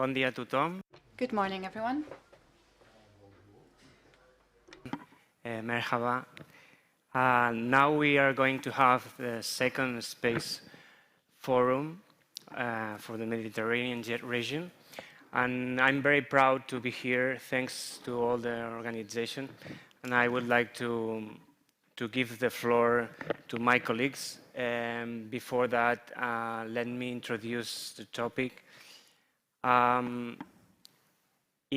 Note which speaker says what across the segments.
Speaker 1: Bon dia a tothom.
Speaker 2: Good morning, everyone.
Speaker 1: Merhaba. Now we are going to have the second space forum for the Mediterranean region. And I'm very proud to be here, thanks to all the organization. And I would like to give the floor to my colleagues. Before that, let me introduce the topic. In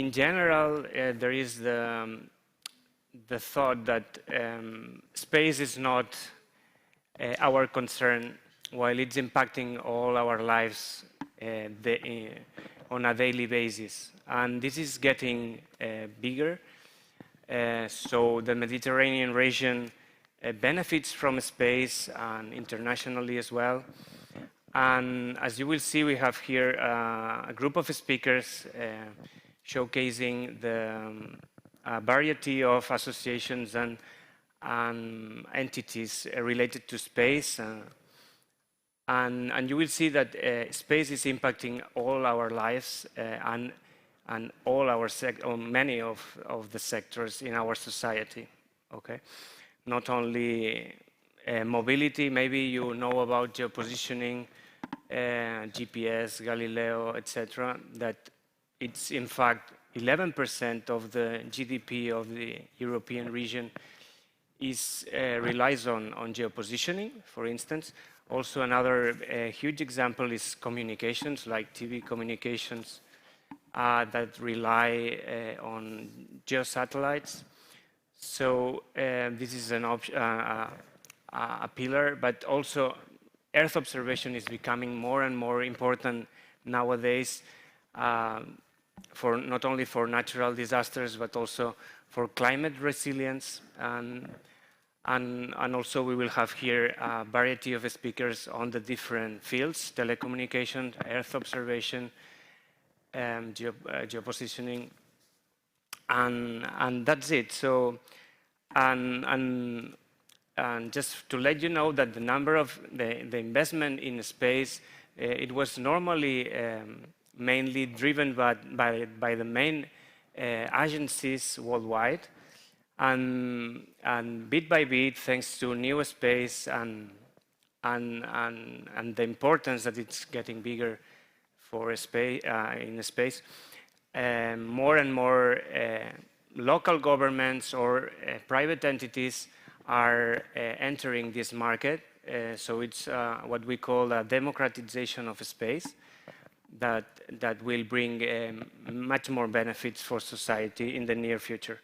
Speaker 1: general, there is the thought that space is not our concern, while it's impacting all our lives on a daily basis. And this is getting bigger. So the Mediterranean region benefits from space and internationally as well. And as you will see, we have here a group of speakers showcasing the variety of associations and entities related to space. And you will see that space is impacting all our lives and all our many of the sectors in our society. Okay, not only mobility. Maybe you know about geopositioning, GPS, Galileo, etc. That it's in fact 11% of the GDP of the European region relies on geopositioning, for instance. Also, another huge example is communications, like TV communications that rely on geosatellites. So this is an a pillar, but also Earth observation is becoming more and more important nowadays, for not only for natural disasters, but also for climate resilience. And also we will have here a variety of speakers on the different fields: telecommunications, Earth observation, geopositioning, and that's it. So, and just to let you know that the number of the investment in space, it was normally mainly driven by the main agencies worldwide, and bit by bit, thanks to new space and the importance that it's getting bigger for space in space, more and more local governments or private entities are entering this market. So it's what we call a democratization of space that will bring much more benefits for society in the near future.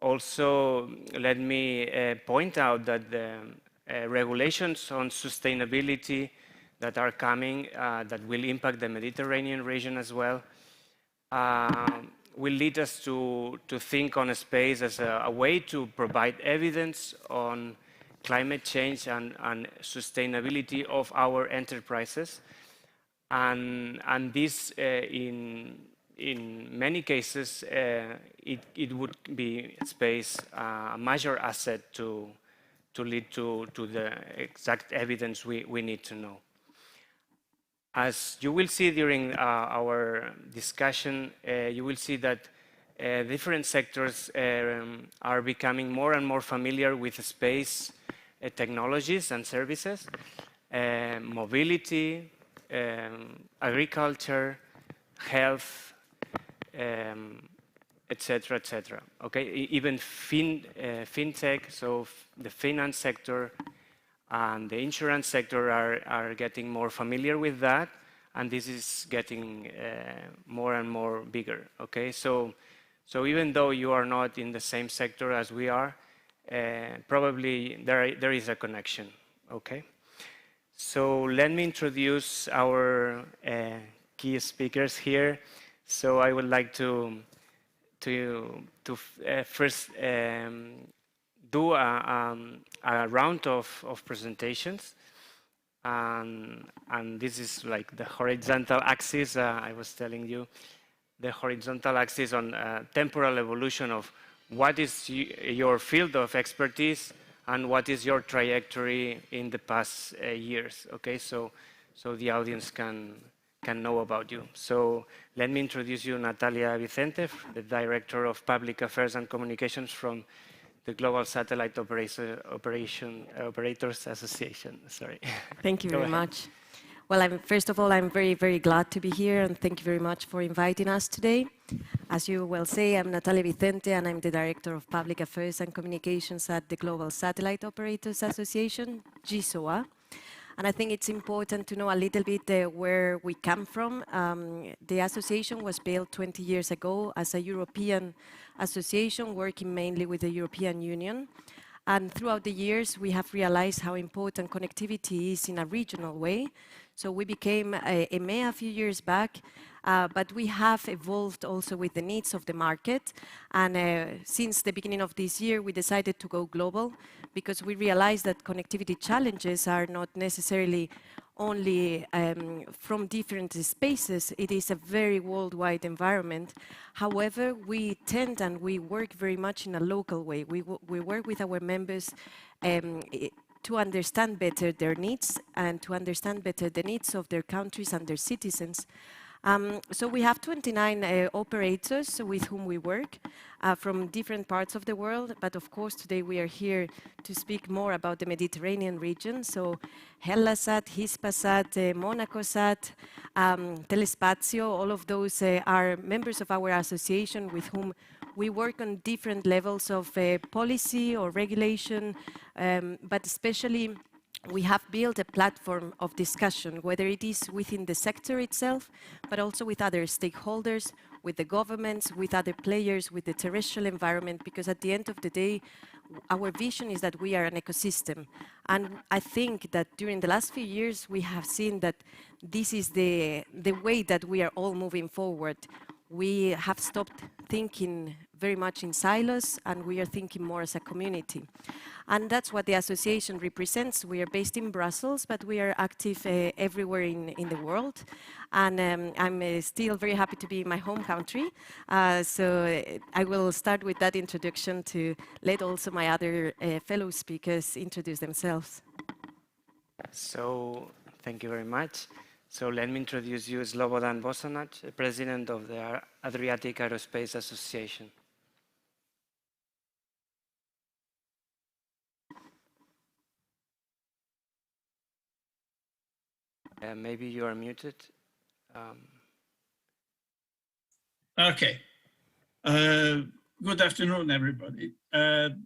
Speaker 1: Also, let me point out that the regulations on sustainability that are coming, that will impact the Mediterranean region as well, will lead us to think on space as a way to provide evidence on climate change and sustainability of our enterprises. And this, in many cases, it would be space a major asset to lead to the exact evidence we need to know. As you will see during our discussion, you will see that different sectors are becoming more and more familiar with space technologies and services, mobility, agriculture, health, etc., etc. Okay, even fintech, so the finance sector and the insurance sector are getting more familiar with that, and this is getting more and more bigger. Okay, so even though you are not in the same sector as we are, probably there is a connection. Okay, so let me introduce our key speakers here. So I would like to first do a round of presentations, and this is like the horizontal axis. I was telling you, the horizontal axis on temporal evolution of what is your field of expertise and what is your trajectory in the past years. Okay, so the audience can can know about you. So let me introduce you Natalia Vicente, the Director of Public Affairs and Communications from the Global Satellite Operators Association. Sorry.
Speaker 2: Thank you
Speaker 1: Go
Speaker 2: very
Speaker 1: ahead.
Speaker 2: much. Well, first of all, I'm very, very glad to be here, and thank you very much for inviting us today. As you well say, I'm Natalia Vicente, and I'm the Director of Public Affairs and Communications at the Global Satellite Operators Association, GSOA. And I think it's important to know a little bit where we come from. The association was built 20 years ago as a European association working mainly with the European Union. And throughout the years, we have realized how important connectivity is in a regional way. So we became a EMEA a few years back, but we have evolved also with the needs of the market. And since the beginning of this year, we decided to go global because we realized that connectivity challenges are not necessarily only from different spaces. It is a very worldwide environment. However, we tend and we work very much in a local way. We work with our members to understand better their needs and to understand better the needs of their countries and their citizens. So we have 29 operators with whom we work from different parts of the world, but of course today we are here to speak more about the Mediterranean region. So Hellasat, Hispasat, Monacosat, Telespazio, all of those are members of our association with whom we work on different levels of policy or regulation, but especially we have built a platform of discussion, whether it is within the sector itself, but also with other stakeholders, with the governments, with other players, with the terrestrial environment, because at the end of the day, our vision is that we are an ecosystem. And I think that during the last few years, we have seen that this is the way that we are all moving forward. We have stopped thinking very much in silos, and we are thinking more as a community. And that's what the association represents. We are based in Brussels, but we are active everywhere in the world. And I'm still very happy to be in my home country. So I will start with that introduction to let also my other fellow speakers introduce themselves.
Speaker 1: So thank you very much. So let me introduce you Slobodan Bosanac, President of the Adriatic Aerospace Association. Maybe you are muted.
Speaker 3: Okay. Good afternoon, everybody. I'm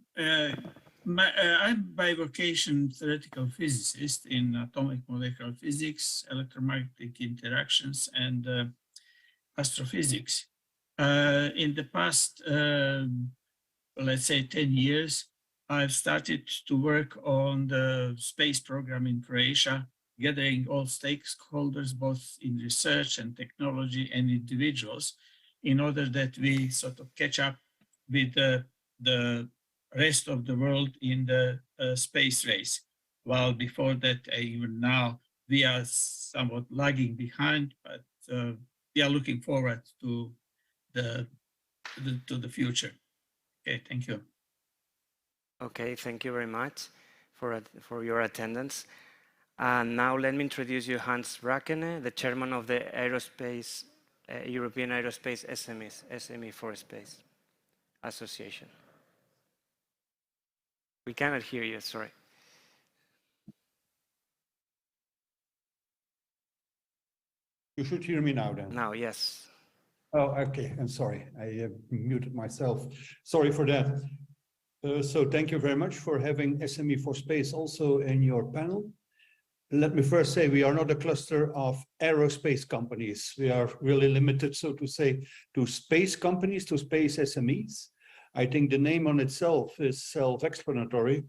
Speaker 3: by vocation theoretical physicist in atomic molecular physics, electromagnetic interactions, and astrophysics. In the past, let's say 10 years, I've started to work on the space program in Croatia, gathering all stakeholders, both in research and technology and individuals, in order that we sort of catch up with the rest of the world in the space race. While before that, even now, we are somewhat lagging behind, but we are looking forward to the future. Okay, thank you.
Speaker 1: Okay, thank you very much for your attendance. And now let me introduce you Hans Brackene, the chairman of the Aerospace, European Aerospace SME for Space Association. We cannot hear you, sorry.
Speaker 4: You should hear me now then.
Speaker 1: Now, yes.
Speaker 4: Oh, okay, I'm sorry. I muted myself. Sorry for that. So thank you very much for having SME for Space also in your panel. Let me first say we are not a cluster of aerospace companies. We are really limited, so to say, to space companies, to space SMEs. I think the name on itself is self-explanatory.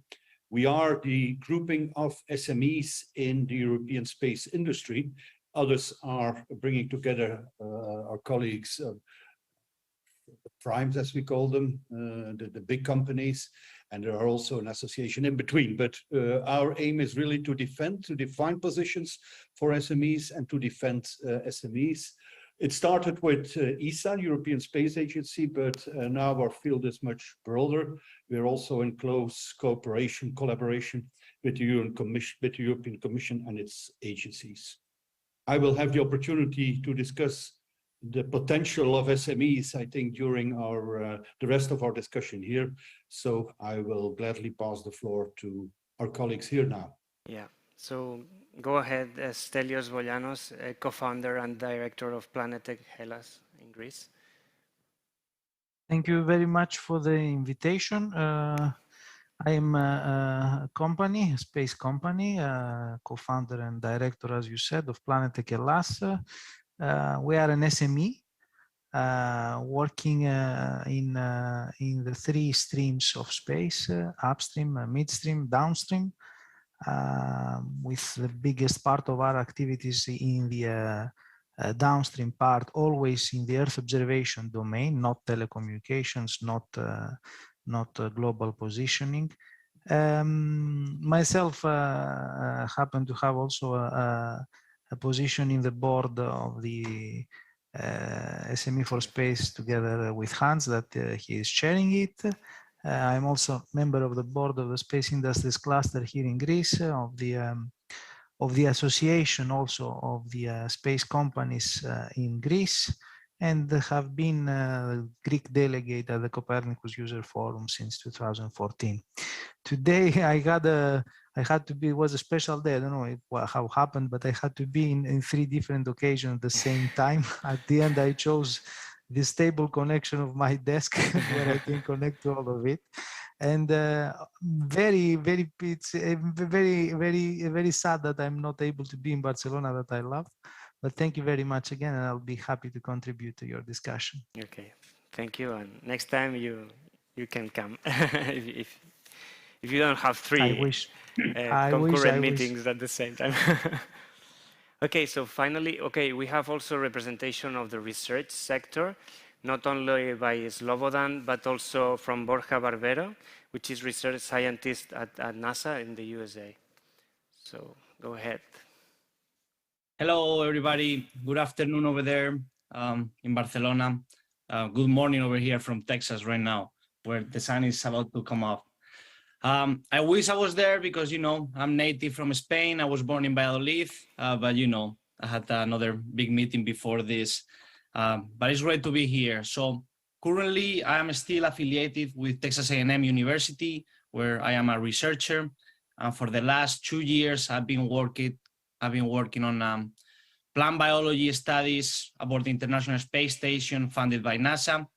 Speaker 4: We are the grouping of SMEs in the European space industry. Others are bringing together our colleagues, primes as we call them, the big companies, and there are also an association in between. But our aim is really to define positions for SMEs and to defend SMEs. It started with ESA, European Space Agency, but now our field is much broader. We're also in close collaboration with the European Commission and its agencies. I will have the opportunity to discuss the potential of SMEs, I think, during our the rest of our discussion here. So I will gladly pass the floor to our colleagues here now.
Speaker 1: Yeah, so go ahead, Stelios Bolianos, co-founder and director of Planetech Hellas in Greece.
Speaker 5: Thank you very much for the invitation. I am a company, a space company, co-founder and director, as you said, of Planetech Hellas. We are an SME working in the three streams of space, upstream, midstream, downstream, with the biggest part of our activities in the downstream part, always in the Earth observation domain, not telecommunications, not global positioning. Myself happen to have also a position in the board of the SME for Space together with Hans, that he is chairing it. I'm also member of the board of the Space Industries Cluster here in Greece, of the association also of the space companies in Greece, and have been Greek delegate at the Copernicus User Forum since 2014. Today I had to be, it was a special day, I don't know how it happened, but I had to be in 3 different occasions at the same time. At the end I chose the stable connection of my desk where I can connect to all of it. And it's very sad that I'm not able to be in Barcelona, that I love. But thank you very much again, and I'll be happy to contribute to your discussion.
Speaker 1: Okay, thank you. And next time you can come if you don't have 3 concurrent meetings at the same time. Okay, so finally, we have also representation of the research sector, not only by Slobodan, but also from Borja Barbero, which is research scientist at NASA in the USA. So go ahead.
Speaker 6: Hello, everybody. Good afternoon over there in Barcelona. Good morning over here from Texas right now, where the sun is about to come up. I wish I was there because, you know, I'm native from Spain. I was born in Valladolid, but, you know, I had another big meeting before this. But it's great to be here. So currently, I am still affiliated with Texas A&M University, where I am a researcher. For the last 2 years, I've been working on plant biology studies aboard the International Space Station funded by NASA.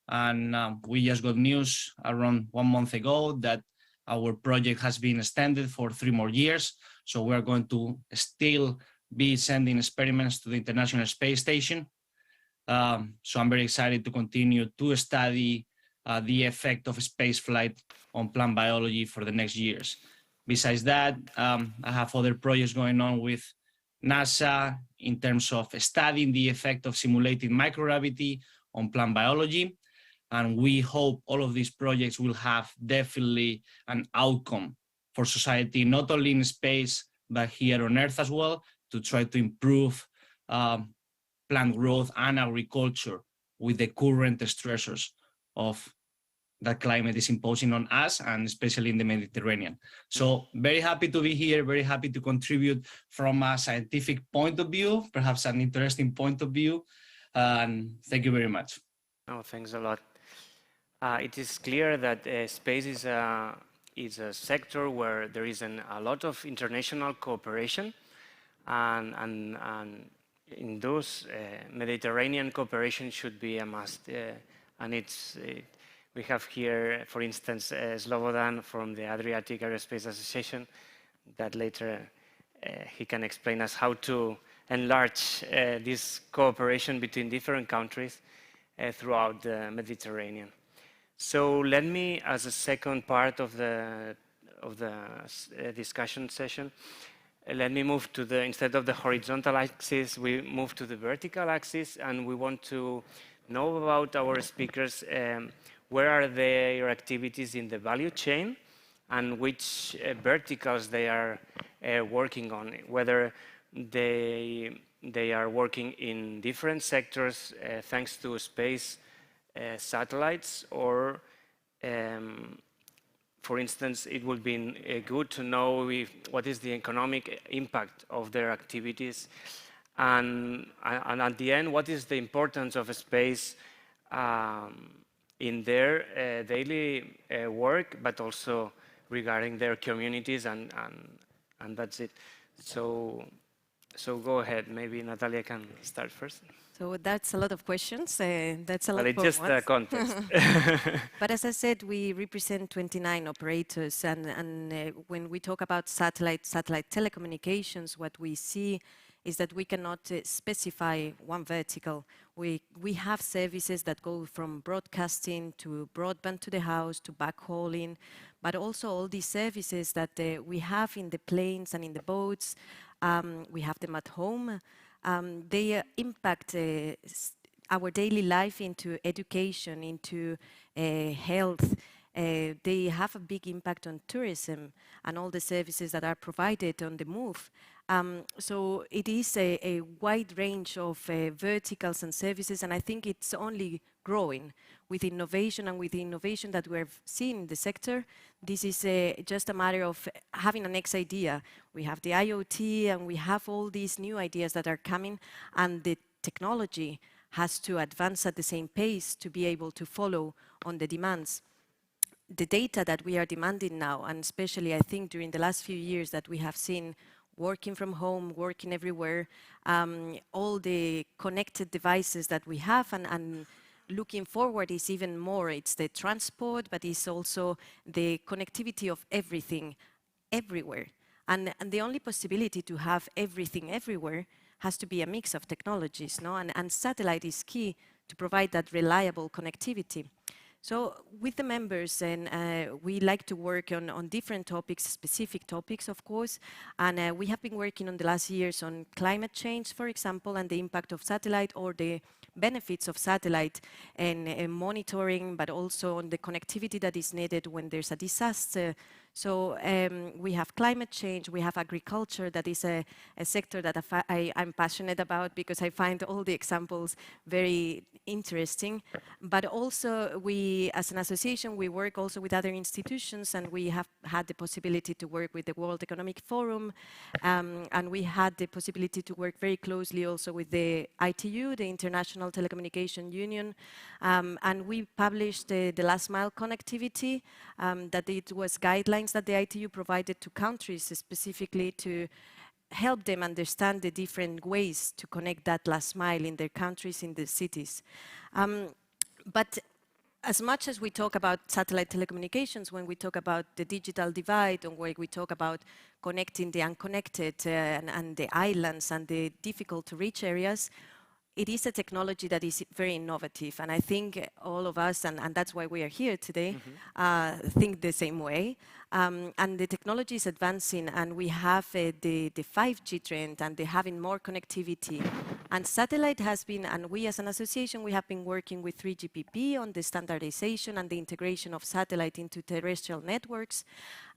Speaker 6: And we just got news around 1 month ago that our project has been extended for 3 more years. So we're going to still be sending experiments to the International Space Station. So I'm very excited to continue to study the effect of spaceflight on plant biology for the next years. Besides that, I have other projects going on with NASA in terms of studying the effect of simulated microgravity on plant biology. And we hope all of these projects will have definitely an outcome for society, not only in space, but here on Earth as well, to try to improve plant growth and agriculture with the current stressors of that climate is imposing on us, and especially in the Mediterranean. So very happy to be here, very happy to contribute from a scientific point of view, perhaps an interesting point of view. And thank you very much.
Speaker 1: Oh, thanks a lot. It is clear that space is a sector where there is a lot of international cooperation, and in those Mediterranean cooperation should be a must. And we have here, for instance, Slobodan from the Adriatic Aerospace Association, that later he can explain us how to enlarge this cooperation between different countries throughout the Mediterranean. So let me, as a second part of the discussion session, let me move to instead of the horizontal axis, we move to the vertical axis, and we want to know about our speakers, where are their activities in the value chain and which verticals they are working on, whether they are working in different sectors thanks to space satellites, or for instance, it would be good to know what is the economic impact of their activities, And at the end, what is the importance of a space in their daily work, but also regarding their communities, and that's it. So go ahead. Maybe Natalia can start first.
Speaker 2: So that's a lot of questions. That's a
Speaker 1: But
Speaker 2: lot
Speaker 1: it's
Speaker 2: for
Speaker 1: just
Speaker 2: once.
Speaker 1: context.
Speaker 2: But as I said, we represent 29 operators, and when we talk about satellite telecommunications, what we see is that we cannot specify one vertical. We have services that go from broadcasting to broadband to the house to backhauling, but also all these services that we have in the planes and in the boats, we have them at home. They impact our daily life into education, into health. They have a big impact on tourism and all the services that are provided on the move. So it is a wide range of verticals and services, and I think it's only growing with innovation, and with the innovation that we've seen in the sector. This is just a matter of having an next idea. We have the IoT, and we have all these new ideas that are coming, and the technology has to advance at the same pace to be able to follow on the demands. The data that we are demanding now, and especially I think during the last few years that we have seen working from home, working everywhere, all the connected devices that we have, and looking forward is even more. It's the transport, but it's also the connectivity of everything, everywhere. And the only possibility to have everything everywhere has to be a mix of technologies, no? And satellite is key to provide that reliable connectivity. So with the members, and we like to work on different topics, specific topics, of course, and we have been working on the last years on climate change, for example, and the impact of satellite, or the benefits of satellite, and monitoring, but also on the connectivity that is needed when there's a disaster. So we have climate change, we have agriculture, that is a sector that I'm passionate about, because I find all the examples very interesting. But also we, as an association, we work also with other institutions, and we have had the possibility to work with the World Economic Forum, and we had the possibility to work very closely also with the ITU, the International Telecommunication Union, and we published the last mile connectivity, that it was guidelines that the ITU provided to countries specifically to help them understand the different ways to connect that last mile in their countries, in the cities. But as much as we talk about satellite telecommunications, when we talk about the digital divide, and when we talk about connecting the unconnected and the islands and the difficult to reach areas, it is a technology that is very innovative, and I think all of us, and that's why we are here today, think the same way. And the technology is advancing, and we have the 5G trend, and they're having more connectivity. And satellite has been, and we as an association, we have been working with 3GPP on the standardization and the integration of satellite into terrestrial networks.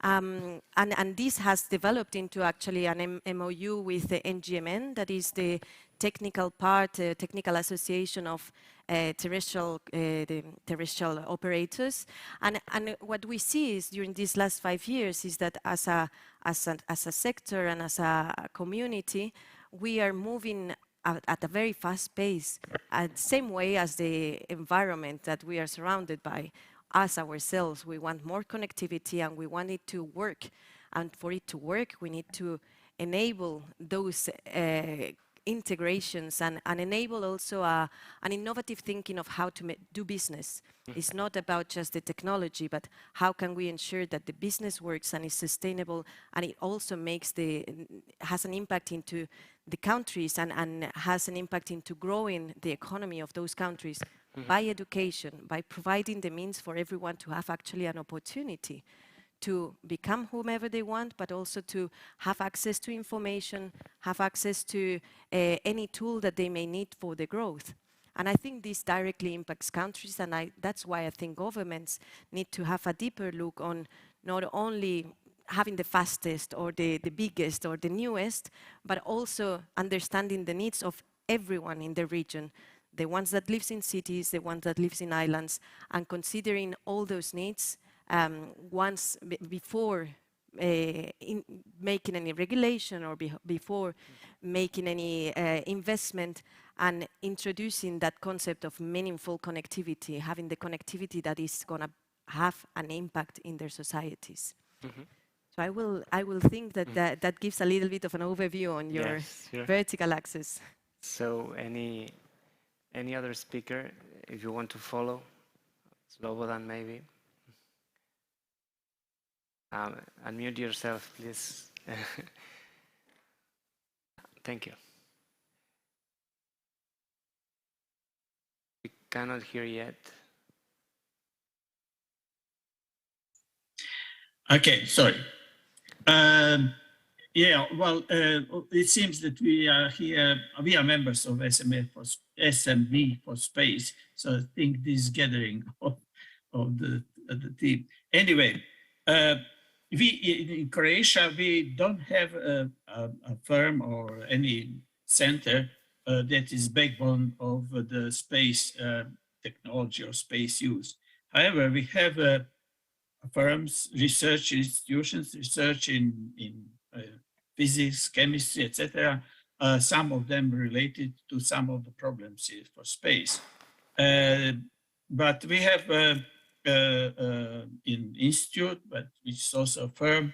Speaker 2: And this has developed into actually an MOU with the NGMN, that is the technical part, technical association of terrestrial operators. And what we see is during these last 5 years is that as a sector and as a community, we are moving at a very fast pace, the same way as the environment that we are surrounded by. Us ourselves, we want more connectivity, and we want it to work. And for it to work, we need to enable those integrations, and enable also an innovative thinking of how to do business. It's not about just the technology, but how can we ensure that the business works and is sustainable, and it also has an impact into the countries, and has an impact into growing the economy of those countries by education, by providing the means for everyone to have actually an opportunity to become whomever they want, but also to have access to information, have access to any tool that they may need for the growth. And I think this directly impacts countries, and that's why I think governments need to have a deeper look on not only having the fastest or the biggest or the newest, but also understanding the needs of everyone in the region, the ones that lives in cities, the ones that lives in islands, and considering all those needs before making any regulation, or before making any investment and introducing that concept of meaningful connectivity, having the connectivity that is going to have an impact in their societies. So I will think that that gives a little bit of an overview on your vertical axis.
Speaker 1: So any other speaker, if you want to follow, Slobodan maybe. Unmute yourself, please. Thank you. We cannot hear yet.
Speaker 3: Okay, sorry. Yeah, well, it seems that we are here, we are members of SMV for Space, so I think this gathering of the team. Anyway, we in Croatia, we don't have a firm or any center that is backbone of the space technology or space use. However, we have firms, research institutions, research in physics, chemistry, etc. Some of them related to some of the problems here for space. But we have in institute, but which is also a firm,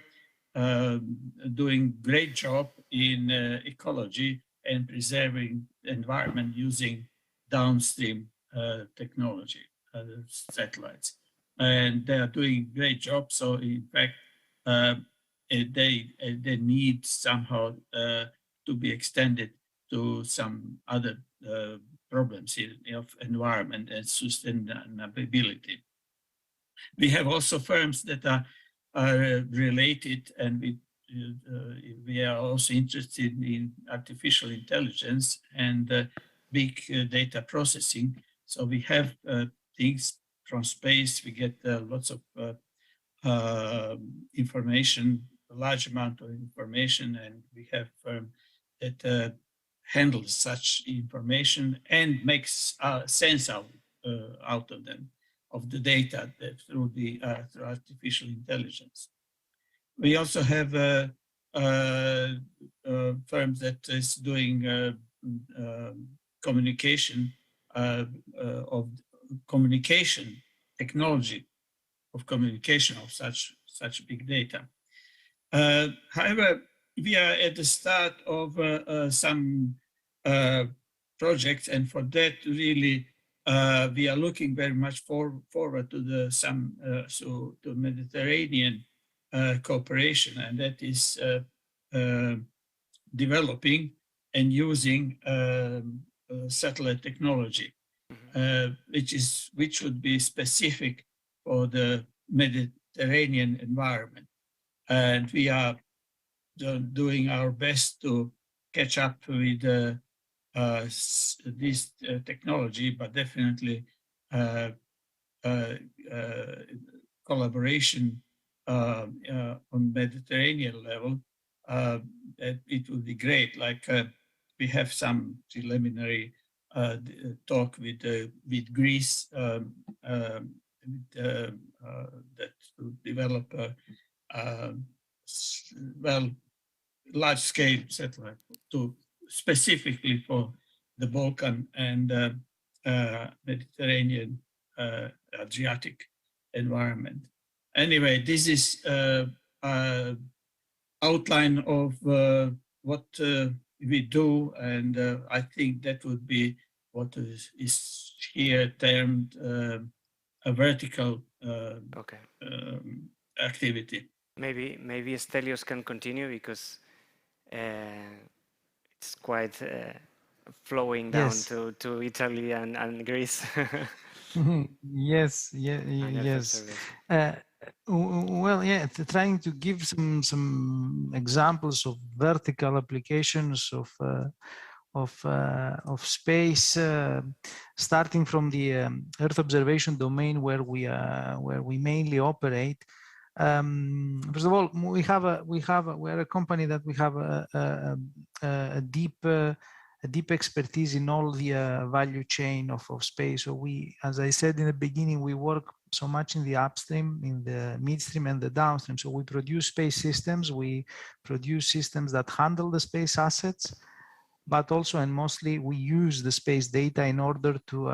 Speaker 3: doing great job in ecology and preserving the environment using downstream technology, satellites. And they are doing great job. So in fact, they need somehow to be extended to some other problems of environment and sustainability. We have also firms that are related, and we are also interested in artificial intelligence and big data processing. So we have things from space. We get lots of information, a large amount of information, and we have that handles such information and makes sense out of them, of the data that through artificial intelligence. We also have firms that is doing communication of communication technology of communication of such big data. However, we are at the start of some projects, and for that really we are looking very much forward to the Mediterranean cooperation, and that is developing and using satellite technology, which would be specific for the Mediterranean environment. And we are doing our best to catch up with this technology, but definitely collaboration on Mediterranean level, it would be great. Like we have some preliminary talk with Greece that to develop well, large-scale satellite to specifically for the Balkan and Mediterranean Adriatic environment. Anyway, this is outline of what we do, and I think that would be what is here termed a vertical activity.
Speaker 1: Maybe Stelios can continue because it's quite flowing down to Italy and Greece.
Speaker 5: Yes. Well, yeah, trying to give some examples of vertical applications of space, starting from the Earth observation domain where we mainly operate. First of all, we're a company that we have a deep expertise in all the value chain of space. So we, as I said in the beginning, we work so much in the upstream, in the midstream, and the downstream. So we produce space systems. We produce systems that handle the space assets. but also and mostly we use the space data in order to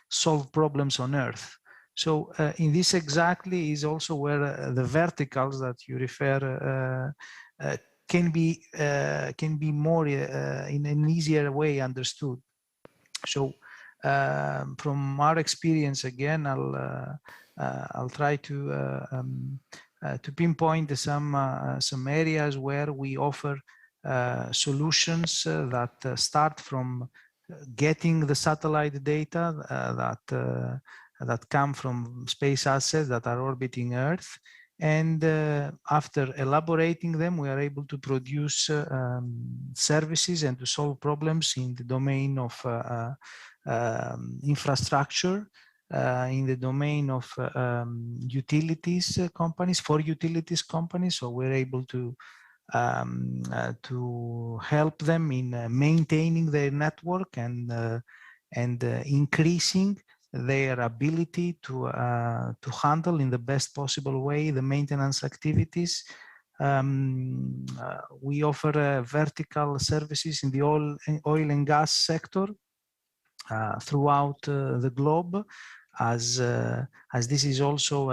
Speaker 5: solve problems on Earth. So in this exactly is also where the verticals that you refer can be more in an easier way understood. So from our experience, again, I'll try to pinpoint some areas where we offer solutions that start from getting the satellite data that come from space assets that are orbiting Earth. And after elaborating them, we are able to produce services and to solve problems in the domain of infrastructure, in the domain of utilities companies, for utilities companies. So we're able to help them in maintaining their network and increasing their ability to handle in the best possible way the maintenance activities. We offer vertical services in the oil and gas sector throughout the globe, as this is also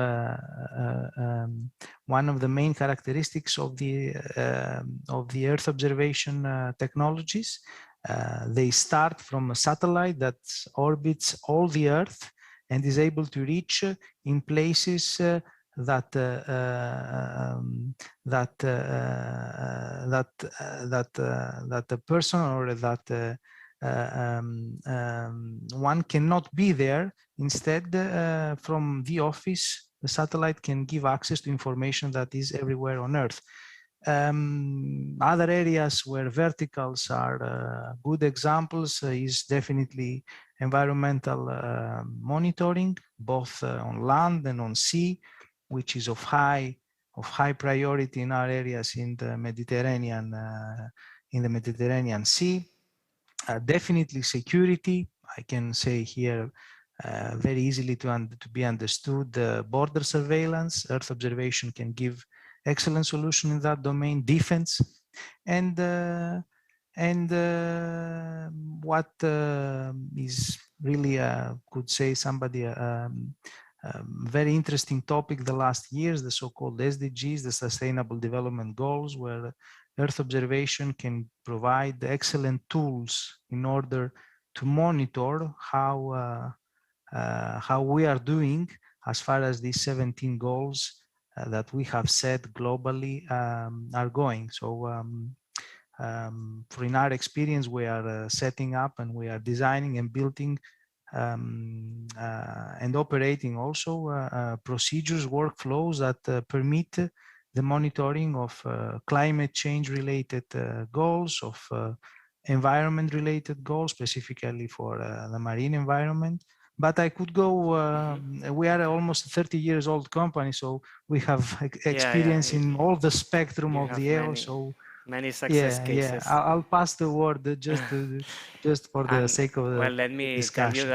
Speaker 5: one of the main characteristics of the Earth observation technologies. They start from a satellite that orbits all the Earth and is able to reach in places that a person or that one cannot be there. Instead, from the office, the satellite can give access to information that is everywhere on Earth. Other areas where verticals are good examples is definitely environmental monitoring, both on land and on sea, which is of high priority in our areas in the Mediterranean Sea. Definitely security. I can say here very easily to be understood. Border surveillance, Earth observation can give excellent solution in that domain. Defense, and what is really could say somebody very interesting topic the last years, the so-called SDGs, the Sustainable Development Goals, where Earth observation can provide excellent tools in order to monitor how we are doing as far as these 17 goals that we have set globally are going. So for in our experience, we are setting up and we are designing and building and operating also procedures, workflows that permit the monitoring of climate change related goals, of environment related goals, specifically for the marine environment. But I could go, we are almost a 30 years old company, so we have experience in all the spectrum of the air. So
Speaker 1: many success cases.
Speaker 5: Yeah, I'll pass the word just for the sake of the
Speaker 1: well, let me
Speaker 5: discussion.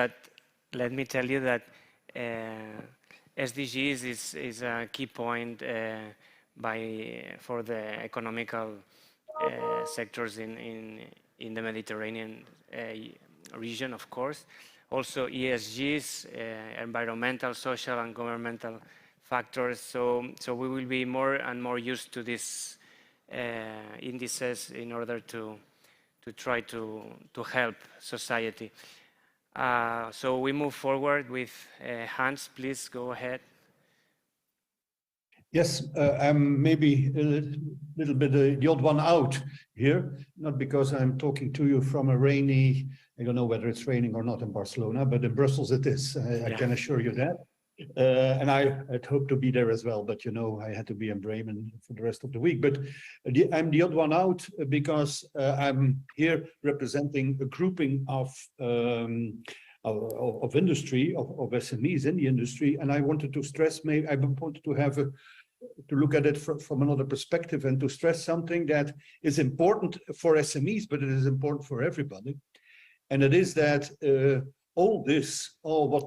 Speaker 1: tell you that SDGs is a key point for the economical sectors in the Mediterranean region, of course. Also ESGs, environmental, social, and governmental factors. So we will be more and more used to these indices in order to try to help society. So we move forward with Hans. Please go ahead.
Speaker 4: Yes, I'm maybe a little bit the odd one out here, not because I'm talking to you from a rainy, I don't know whether it's raining or not in Barcelona, but in Brussels it is, I can assure you that. And I'd hope to be there as well, but you know, I had to be in Bremen for the rest of the week. But I'm the odd one out because I'm here representing a grouping of industry, of SMEs in the industry, and I wanted to stress, maybe I wanted to have to look at it from another perspective and to stress something that is important for SMEs, but it is important for everybody. And it is that all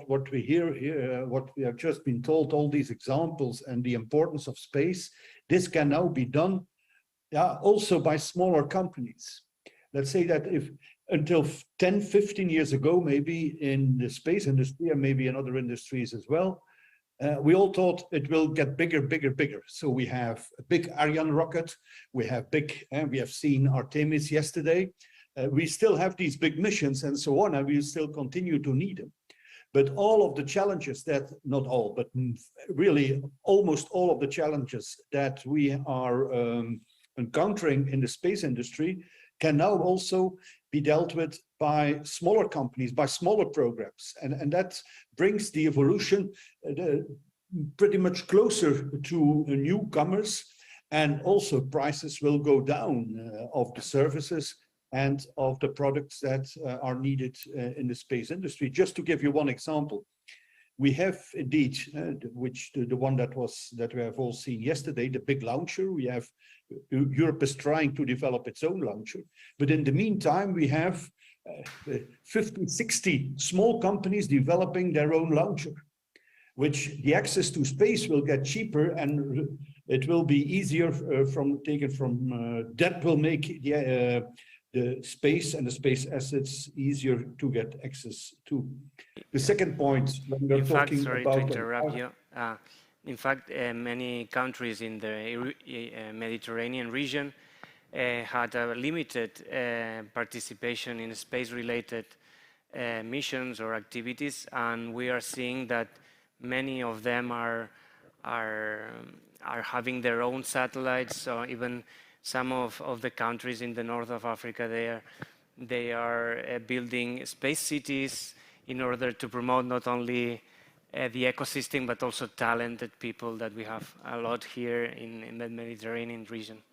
Speaker 4: what we hear here, what we have just been told, all these examples and the importance of space, this can now be done also by smaller companies. Let's say that if until 10, 15 years ago, maybe in the space industry and maybe in other industries as well, we all thought it will get bigger, bigger, bigger. So we have a big Ariane rocket, we have we have seen Artemis yesterday. We still have these big missions and so on, and we still continue to need them. But all of the challenges that, not all, but really almost all of the challenges that we are encountering in the space industry can now also be dealt with by smaller companies, by smaller programs. And that brings the evolution pretty much closer to newcomers, and also prices will go down of the services and of the products that are needed in the space industry. Just to give you one example, we have indeed, the one that we have all seen yesterday, the big launcher. We have Europe is trying to develop its own launcher, but in the meantime, we have 50, 60 small companies developing their own launcher, which the access to space will get cheaper and it will be easier that will make the space and the space assets easier to get access to. The second point, when we're talking
Speaker 1: sorry
Speaker 4: about...
Speaker 1: to interrupt you. In fact, many countries in the Mediterranean region had a limited participation in space-related missions or activities, and we are seeing that many of them are having their own satellites. So even some of the countries in the north of Africa, they are building space cities in order to promote not only the ecosystem, but also talented people that we have a lot here in the Mediterranean region.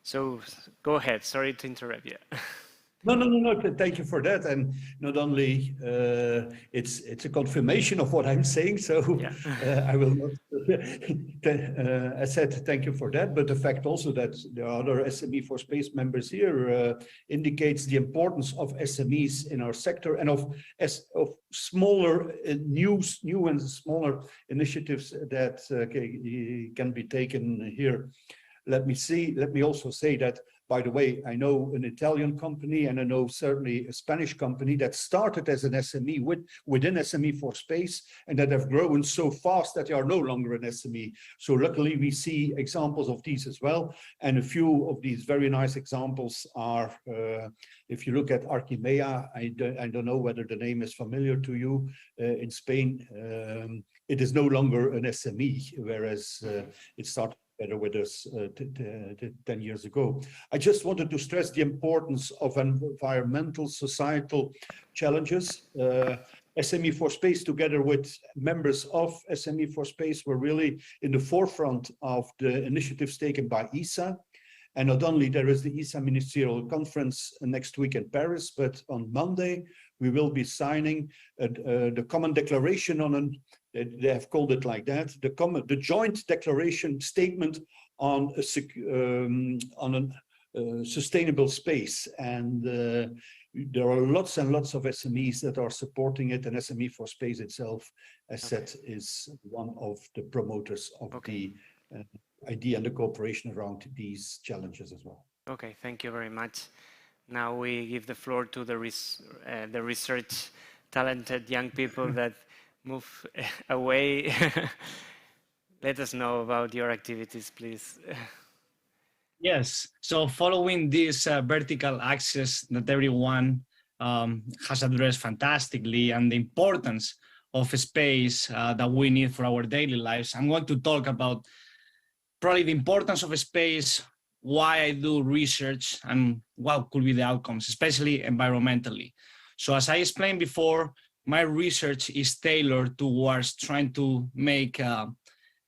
Speaker 1: So go ahead, sorry to interrupt you.
Speaker 4: No, thank you for that. And not only, it's a confirmation of what I'm saying, so yeah. I will not, I said thank you for that, but the fact also that there are other SME for Space members here indicates the importance of SMEs in our sector and of smaller, new and smaller initiatives that can be taken here. Let me also say that, by the way, I know an Italian company and I know certainly a Spanish company that started as an SME within SME for Space and that have grown so fast that they are no longer an SME. So luckily we see examples of these as well. And a few of these very nice examples are, if you look at Archimea, I don't know whether the name is familiar to you, in Spain, it is no longer an SME, whereas it started with us 10 years ago. I just wanted to stress the importance of environmental, societal challenges. SME for Space, together with members of SME for Space, were really in the forefront of the initiatives taken by ESA. And not only there is the ESA Ministerial Conference next week in Paris, but on Monday, we will be signing the common declaration on they have called it like that, the joint declaration statement on a sustainable space. And there are lots and lots of SMEs that are supporting it, and SME for Space itself, as said, is one of the promoters of the idea and the cooperation around these challenges as well.
Speaker 1: Okay, thank you very much. Now we give the floor to the research talented young people that move away. Let us know about your activities, please.
Speaker 6: Yes, so following this vertical axis that everyone has addressed fantastically, and the importance of space that we need for our daily lives, I'm going to talk about probably the importance of space, why I do research, and what could be the outcomes, especially environmentally. So as I explained before, my research is tailored towards trying to make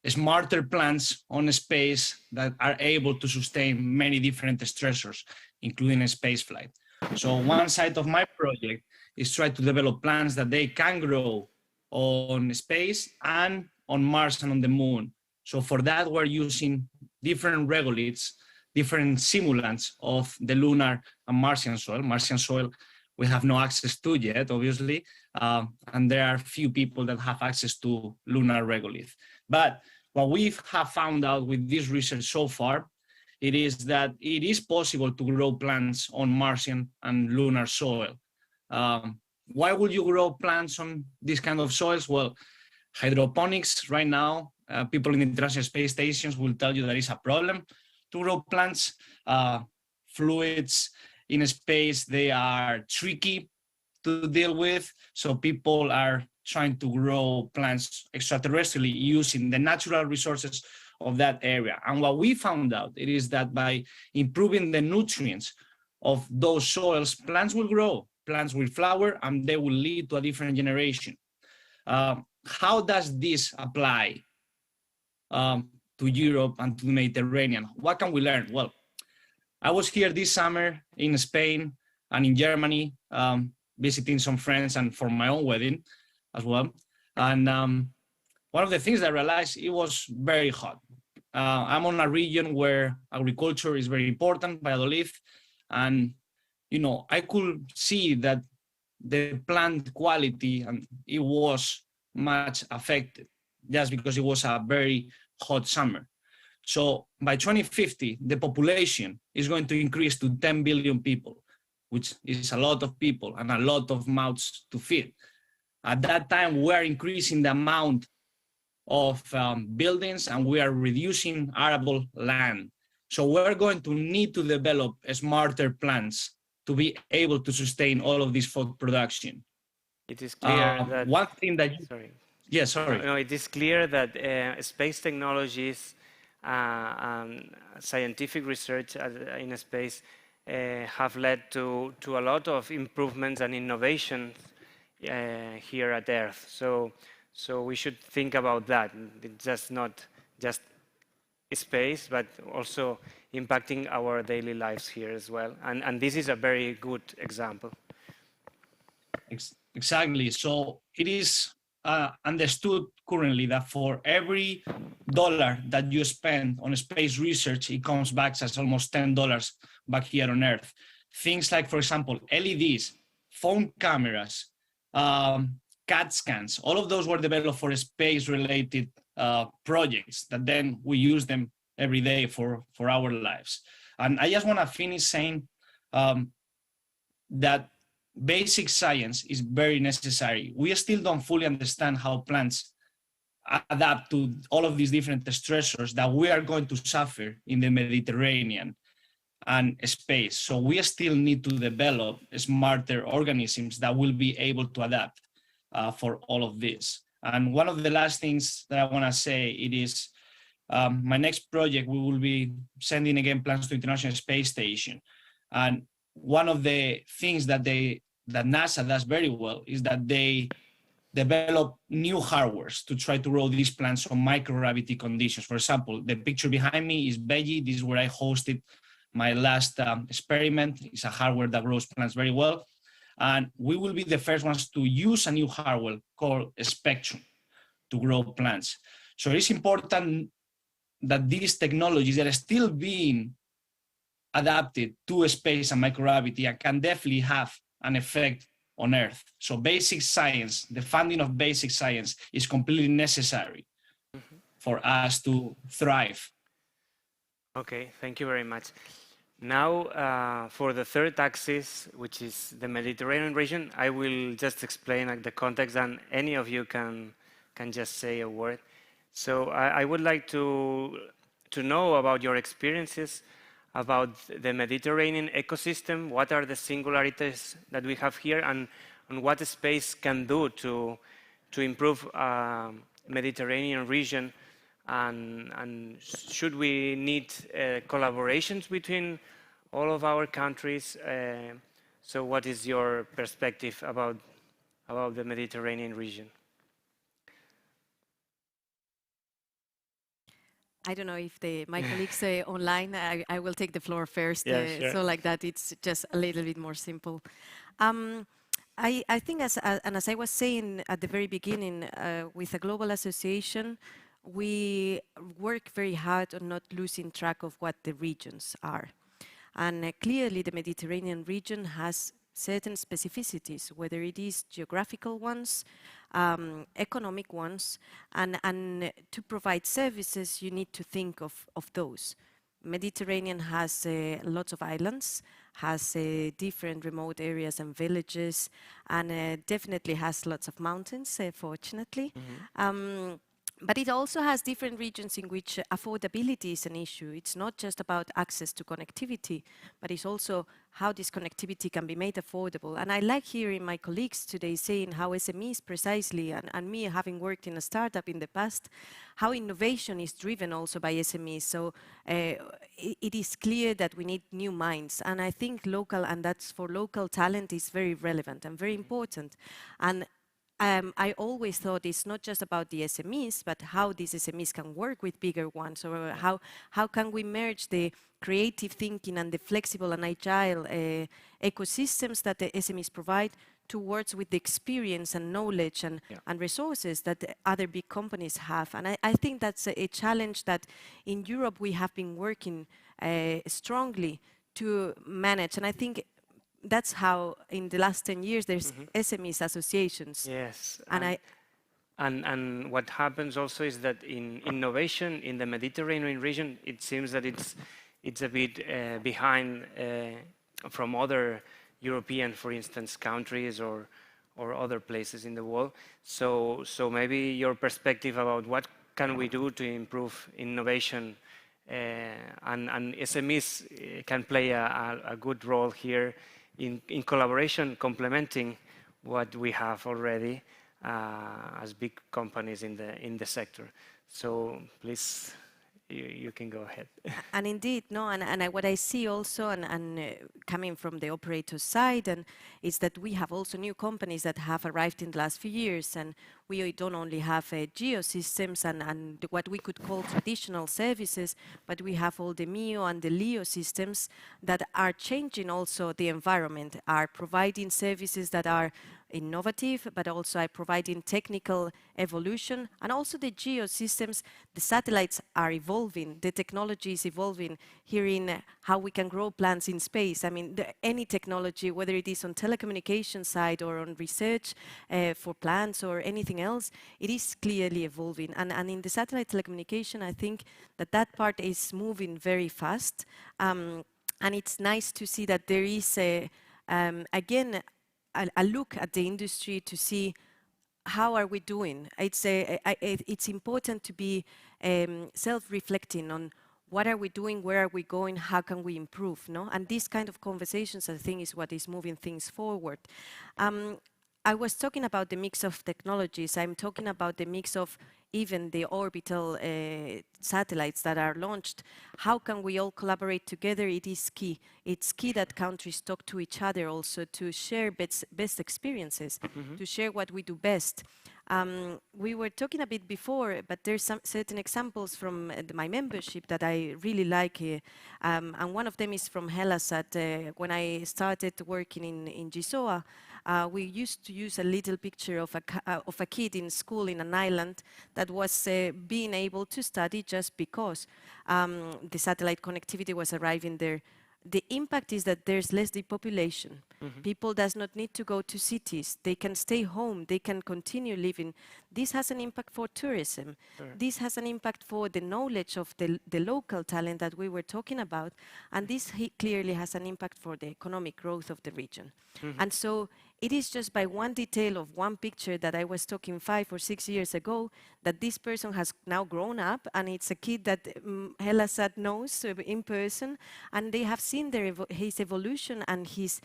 Speaker 6: smarter plans on space that are able to sustain many different stressors, including a space flight. So one side of my project is try to develop plans that they can grow on space and on Mars and on the moon. So for that, we're using different regoliths, different simulants of the lunar and Martian soil. Martian soil we have no access to yet, obviously, and there are few people that have access to lunar regolith. But what we have found out with this research so far it is that it is possible to grow plants on Martian and lunar soil. Why would you grow plants on this kind of soils? Well, hydroponics right now, people in the International Space Stations will tell you that it's a problem to grow plants. Fluids in space, they are tricky to deal with. So people are trying to grow plants extraterrestrially using the natural resources of that area. And what we found out it is that by improving the nutrients of those soils, plants will grow, plants will flower, and they will lead to a different generation. How does this apply to Europe and to the Mediterranean? What can we learn? Well, I was here this summer in Spain and in Germany, visiting some friends and for my own wedding as well. And one of the things that I realized, it was very hot. I'm on a region where agriculture is very important, Valladolid, and I could see that the plant quality and it was much affected just because it was a very hot summer. So by 2050, the population is going to increase to 10 billion people, which is a lot of people and a lot of mouths to feed. At that time, we are increasing the amount of buildings and we are reducing arable land. So we're going to need to develop smarter plants to be able to sustain all of this food production.
Speaker 1: It is clear that
Speaker 6: one thing that
Speaker 1: sorry.
Speaker 6: Yeah, sorry.
Speaker 1: No, it is clear that space technologies, scientific research in space have led to a lot of improvements and innovations here at Earth. So we should think about that. It's just not just space, but also impacting our daily lives here as well. And this is a very good example.
Speaker 6: Exactly. So it is understood currently that for every dollar that you spend on space research, it comes back as almost $10 back here on Earth. Things like, for example, LEDs, phone cameras, CAT scans, all of those were developed for space-related projects that then we use them every day for our lives. And I just want to finish saying that basic science is very necessary. We still don't fully understand how plants adapt to all of these different stressors that we are going to suffer in the Mediterranean and space. So we still need to develop smarter organisms that will be able to adapt for all of this. And one of the last things that I want to say, it is my next project, we will be sending again plants to International Space Station. And one of the things that NASA does very well is that they develop new hardwares to try to grow these plants on microgravity conditions. For example, the picture behind me is Veggie. This is where I hosted my last experiment. It's a hardware that grows plants very well. And we will be the first ones to use a new hardware called Spectrum to grow plants. So it's important that these technologies that are still being adapted to space and microgravity and can definitely have an effect on Earth. So basic science, the funding of basic science is completely necessary for us to thrive.
Speaker 1: Okay, thank you very much. Now, for the third axis, which is the Mediterranean region, I will just explain the context, and any of you can just say a word. So I would like to know about your experiences about the Mediterranean ecosystem. What are the singularities that we have here, and what space can do to improve Mediterranean region, and should we need collaborations between all of our countries? So what is your perspective about the Mediterranean region?
Speaker 2: I don't know if my colleagues online, I will take the floor first.
Speaker 1: Yeah, sure.
Speaker 2: So like that, it's just a little bit more simple. I think as I was saying at the very beginning, with a global association, we work very hard on not losing track of what the regions are. And clearly the Mediterranean region has certain specificities, whether it is geographical ones, economic ones, and to provide services, you need to think of those. Mediterranean has lots of islands, has different remote areas and villages, and definitely has lots of mountains, fortunately. But it also has different regions in which affordability is an issue. It's not just about access to connectivity, but it's also how this connectivity can be made affordable. And I like hearing my colleagues today saying how SMEs precisely, and me having worked in a startup in the past, how innovation is driven also by SMEs. So it is clear that we need new minds. And I think local, and that's for local talent, is very relevant and very important. And I always thought it's not just about the SMEs, but how these SMEs can work with bigger ones, or how can we merge the creative thinking and the flexible and agile ecosystems that the SMEs provide towards with the experience and knowledge and resources that the other big companies have. And I think that's a challenge that in Europe we have been working strongly to manage. And I think that's how in the last 10 years there's SMEs associations.
Speaker 1: Yes.
Speaker 2: And
Speaker 1: what happens also is that in innovation in the Mediterranean region, it seems that it's a bit behind from other European, for instance, countries or other places in the world. So maybe your perspective about what can we do to improve innovation and SMEs can play a good role here in collaboration, complementing what we have already as big companies in the sector. So please, you can go ahead.
Speaker 2: And indeed, no, and what I see also, and coming from the operator side, and is that we have also new companies that have arrived in the last few years, and we don't only have geosystems and what we could call traditional services, but we have all the MEO and the LEO systems that are changing also the environment, are providing services that are innovative, but also are providing technical evolution. And also the geosystems, the satellites are evolving, the technology is evolving, hearing how we can grow plants in space. I mean, any technology, whether it is on telecommunication side or on research for plants or anything else, it is clearly evolving. And in the satellite telecommunication, I think that part is moving very fast. And it's nice to see that there is, again, a look at the industry to see how are we doing. It's important to be self-reflecting on what are we doing, where are we going, how can we improve, no? And these kind of conversations, I think, is what is moving things forward. I was talking about the mix of technologies. I'm talking about the mix of even the orbital satellites that are launched. How can we all collaborate together? It is key. It's key that countries talk to each other also to share best experiences, to share what we do best. We were talking a bit before, but there's some certain examples from my membership that I really like. And one of them is from Hellas. When I started working in GSOA, we used to use a little picture of a kid in school in an island that was being able to study just because the satellite connectivity was arriving there. The impact is that there's less depopulation. People does not need to go to cities. They can stay home. They can continue living. This has an impact for tourism. Sure. This has an impact for the knowledge of the local talent that we were talking about. And this clearly has an impact for the economic growth of the region. And so it is just by one detail of one picture that I was talking 5 or 6 years ago that this person has now grown up, and it's a kid that Helasat knows in person, and they have seen his evolution and his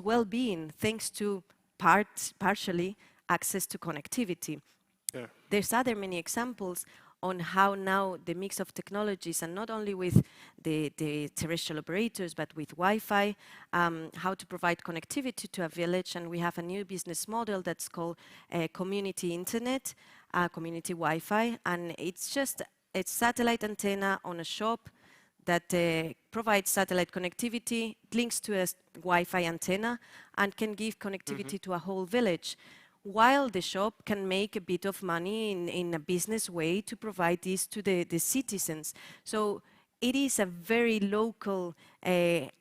Speaker 2: well-being thanks to partially access to connectivity. Yeah. There's other many examples on how now the mix of technologies, and not only with the terrestrial operators, but with Wi-Fi, how to provide connectivity to a village. And we have a new business model that's called community internet, community Wi-Fi. And it's satellite antenna on a shop that provides satellite connectivity, links to a Wi-Fi antenna, and can give connectivity to a whole village, while the shop can make a bit of money in a business way to provide this to the citizens. So it is a very local,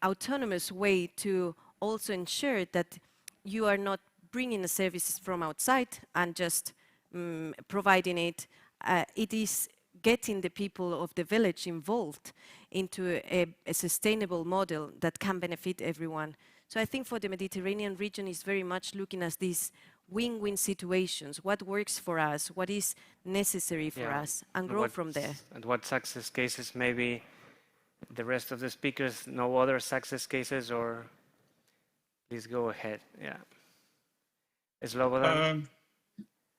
Speaker 2: autonomous way to also ensure that you are not bringing the services from outside and just providing it. It is getting the people of the village involved into a sustainable model that can benefit everyone. So I think for the Mediterranean region is very much looking at these win-win situations, what works for us, what is necessary for us, and grow from there.
Speaker 1: And what success cases maybe the rest of the speakers know other success cases, or please go ahead. Yeah. Slobodan?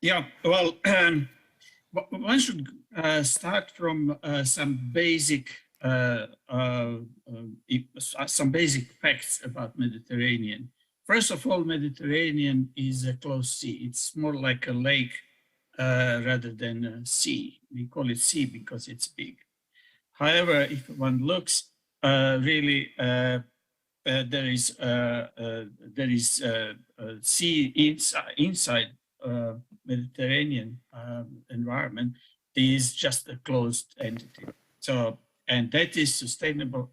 Speaker 3: Yeah, well, one should start from some basic facts about Mediterranean. First of all, Mediterranean is a closed sea. It's more like a lake rather than a sea. We call it sea because it's big. However, if one looks, really, there is sea inside Mediterranean environment is just a closed entity. So, and that is sustainable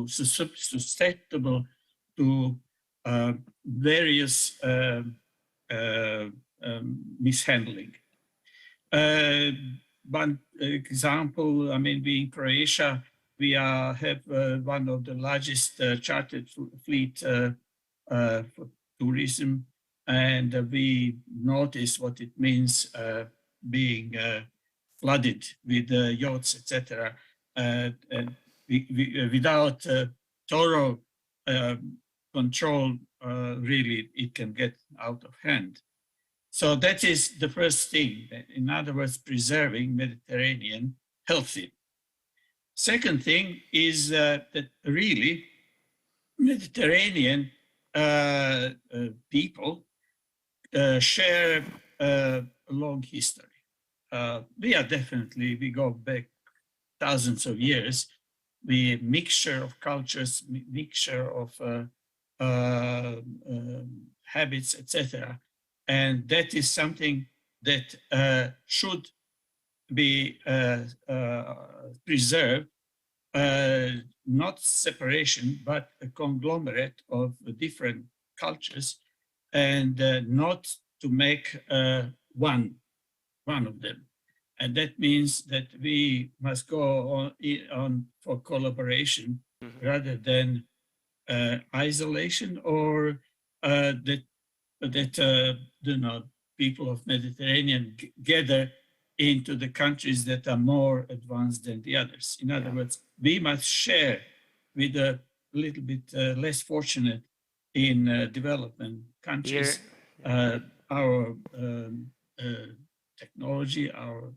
Speaker 3: susceptible to various mishandling. One example, I mean, we in Croatia, we have one of the largest chartered fleet for tourism, and we notice what it means being flooded with yachts, etc. And without thorough control, really, it can get out of hand. So that is the first thing. In other words, preserving Mediterranean healthy. Second thing is that really Mediterranean people share a long history. We go back thousands of years. We mixture of cultures, mixture of habits, etc. And that is something that should be preserved, not separation, but a conglomerate of different cultures, and not to make one of them. And that means that we must go on for collaboration rather than isolation, or that people of Mediterranean gather into the countries that are more advanced than the others. In other words, we must share with a little bit less fortunate in development countries our technology, our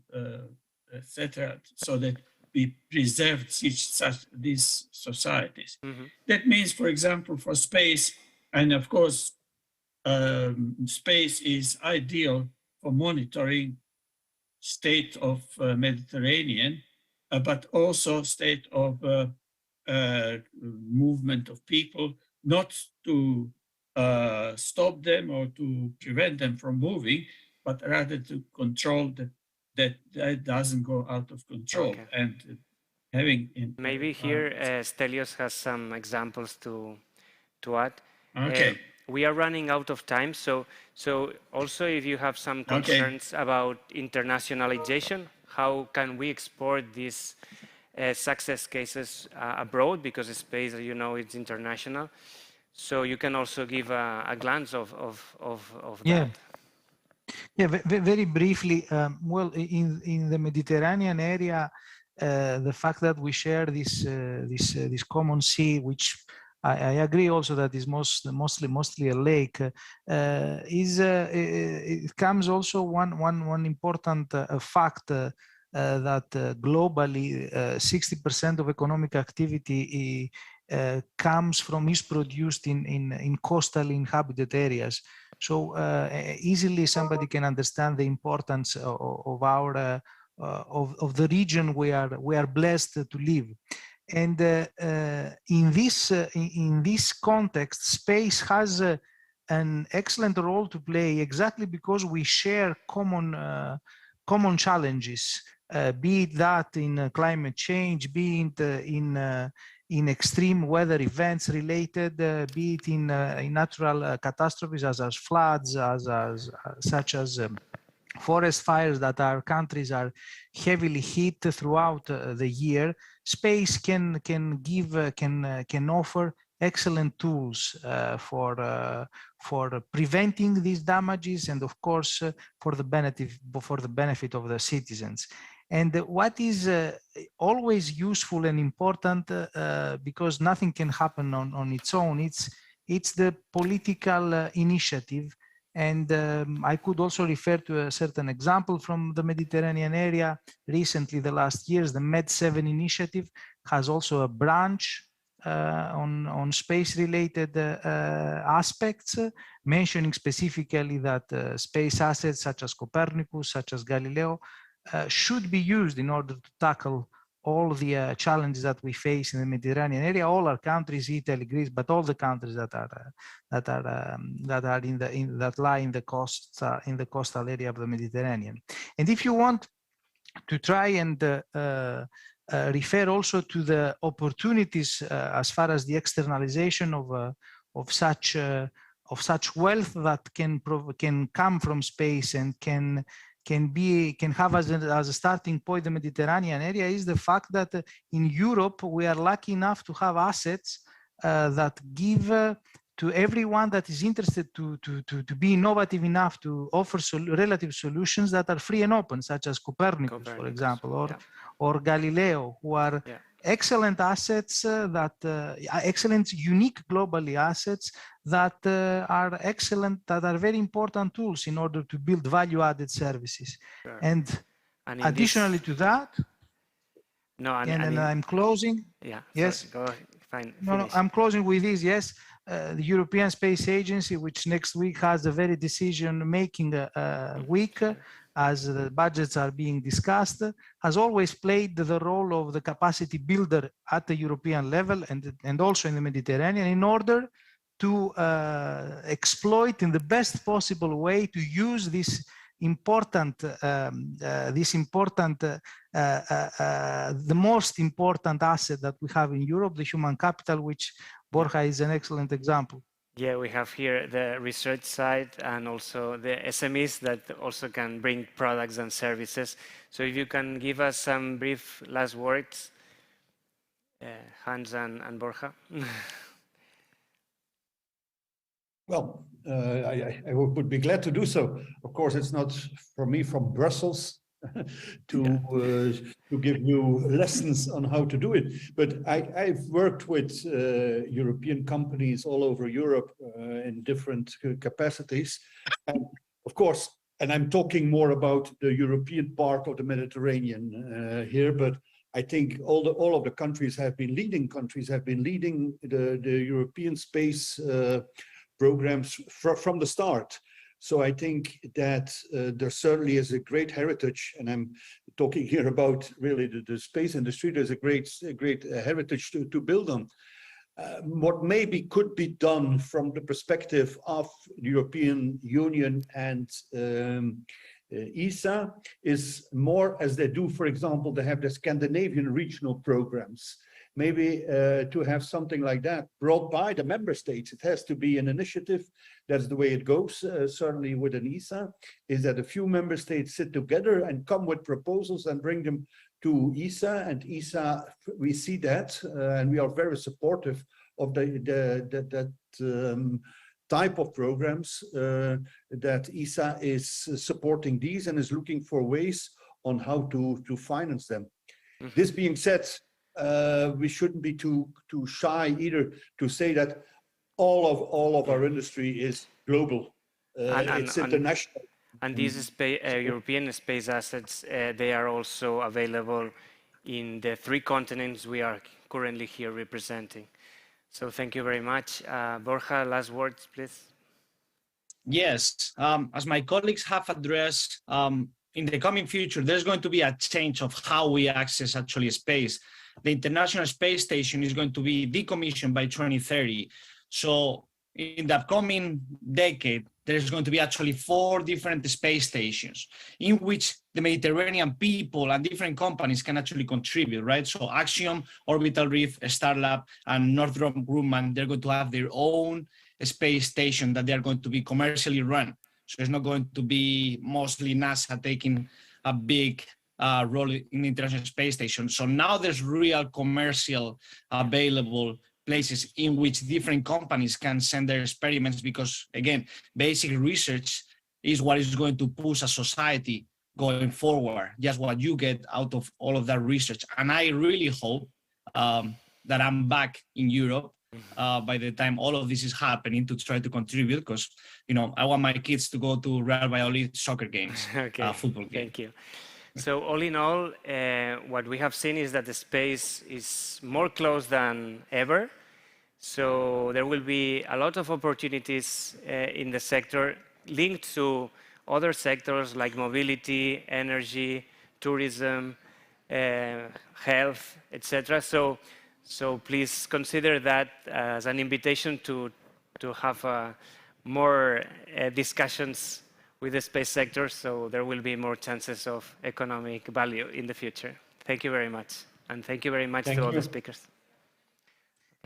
Speaker 3: etc., so that we preserve these societies. That means, for example, for space, and of course, space is ideal for monitoring state of Mediterranean, but also state of movement of people, not to stop them or to prevent them from moving, but rather to control that doesn't go out of control. Okay. And having
Speaker 1: maybe here Stelios has some examples to add.
Speaker 3: Okay.
Speaker 1: We are running out of time, so also if you have some concerns about internationalization, how can we export these success cases abroad, because space, you know, it's international. So you can also give a glance of that.
Speaker 5: Yeah, very briefly. Well, in the Mediterranean area, the fact that we share this common sea, which I agree also that is mostly a lake, it comes also one important fact that globally 60% of economic activity is produced in coastal inhabited areas. So easily somebody can understand the importance of our of the region we are blessed to live. And in this context, space has an excellent role to play, exactly because we share common challenges, be it that in climate change, be it in extreme weather events related, be it in natural catastrophes as floods, such as forest fires that our countries are heavily hit throughout the year, space can offer excellent tools for preventing these damages, and of course for the benefit of the citizens. And what is always useful and important, because nothing can happen on its own, it's the political initiative. And I could also refer to a certain example from the Mediterranean area. Recently, the last years, the Med7 initiative has also a branch on space-related aspects, mentioning specifically that space assets such as Copernicus, such as Galileo, should be used in order to tackle all the challenges that we face in the Mediterranean area. All our countries, Italy, Greece, but all the countries that lie in the coastal area of the Mediterranean. And if you want to try and refer also to the opportunities as far as the externalization of such wealth that can come from space and can have as a starting point the Mediterranean area, is the fact that in Europe we are lucky enough to have assets that give to everyone that is interested to be innovative enough to offer relative solutions that are free and open, such as Copernicus, for example, or Galileo, who are excellent assets excellent, unique globally assets that are excellent, that are very important tools in order to build value-added services. Sure. And additionally to that, I'm closing.
Speaker 1: Yeah.
Speaker 5: Yes.
Speaker 1: Sorry, go ahead. Fine.
Speaker 5: No, I'm closing with this. Yes. The European Space Agency, which next week has a very decision-making week, as the budgets are being discussed, has always played the role of the capacity builder at the European level and also in the Mediterranean, in order to exploit in the best possible way to use this important, the most important asset that we have in Europe, the human capital, which Borja is an excellent example.
Speaker 1: Yeah, we have here the research side and also the SMEs that also can bring products and services. So if you can give us some brief last words, Hans and Borja.
Speaker 4: Well, I would be glad to do so. Of course, it's not for me from Brussels to give you lessons on how to do it. But I've worked with European companies all over Europe in different capacities. And of course, and I'm talking more about the European part of the Mediterranean here, but I think all of the countries have been leading the European space programs from the start. So I think that there certainly is a great heritage, and I'm talking here about really the space industry. There's a great heritage to build on. What maybe could be done from the perspective of the European Union and ESA is more as they do, for example, they have the Scandinavian regional programs. Maybe to have something like that brought by the member states. It has to be an initiative. That's the way it goes, certainly with an ESA, is that a few member states sit together and come with proposals and bring them to ESA. And ESA, we see that, and we are very supportive of that type of programs, that ESA is supporting these and is looking for ways on how to finance them. Mm-hmm. This being said, we shouldn't be too shy either to say that all of our industry is global. It's international.
Speaker 1: And these European space assets, they are also available in the 3 continents we are currently here representing. So thank you very much. Borja, last words, please.
Speaker 6: Yes, as my colleagues have addressed, in the coming future, there's going to be a change of how we access actually space. The International Space Station is going to be decommissioned by 2030. So in the upcoming decade, there's going to be actually 4 different space stations in which the Mediterranean people and different companies can actually contribute, right? So Axiom, Orbital Reef, Starlab, and Northrop Grumman, they're going to have their own space station that they're going to be commercially run So it's not going to be mostly NASA taking a big role in the International Space Station. So now there's real commercial available places in which different companies can send their experiments, because again, basic research is what is going to push a society going forward, just what you get out of all of that research. And I really hope that I'm back in Europe by the time all of this is happening to try to contribute, because I want my kids to go to Real Valladolid soccer games,
Speaker 1: Okay,
Speaker 6: football games.
Speaker 1: thank you. So all in all, what we have seen is that the space is more close than ever. So there will be a lot of opportunities in the sector linked to other sectors like mobility, energy, tourism, health, etc. So please consider that as an invitation to have more discussions with the space sector, so there will be more chances of economic value in the future. Thank you very much. And thank you very much to all the speakers.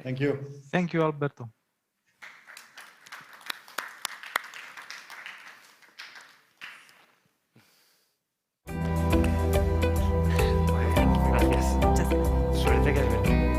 Speaker 4: Thank you.
Speaker 5: Thank you, Alberto.
Speaker 1: Gracias. Suerte que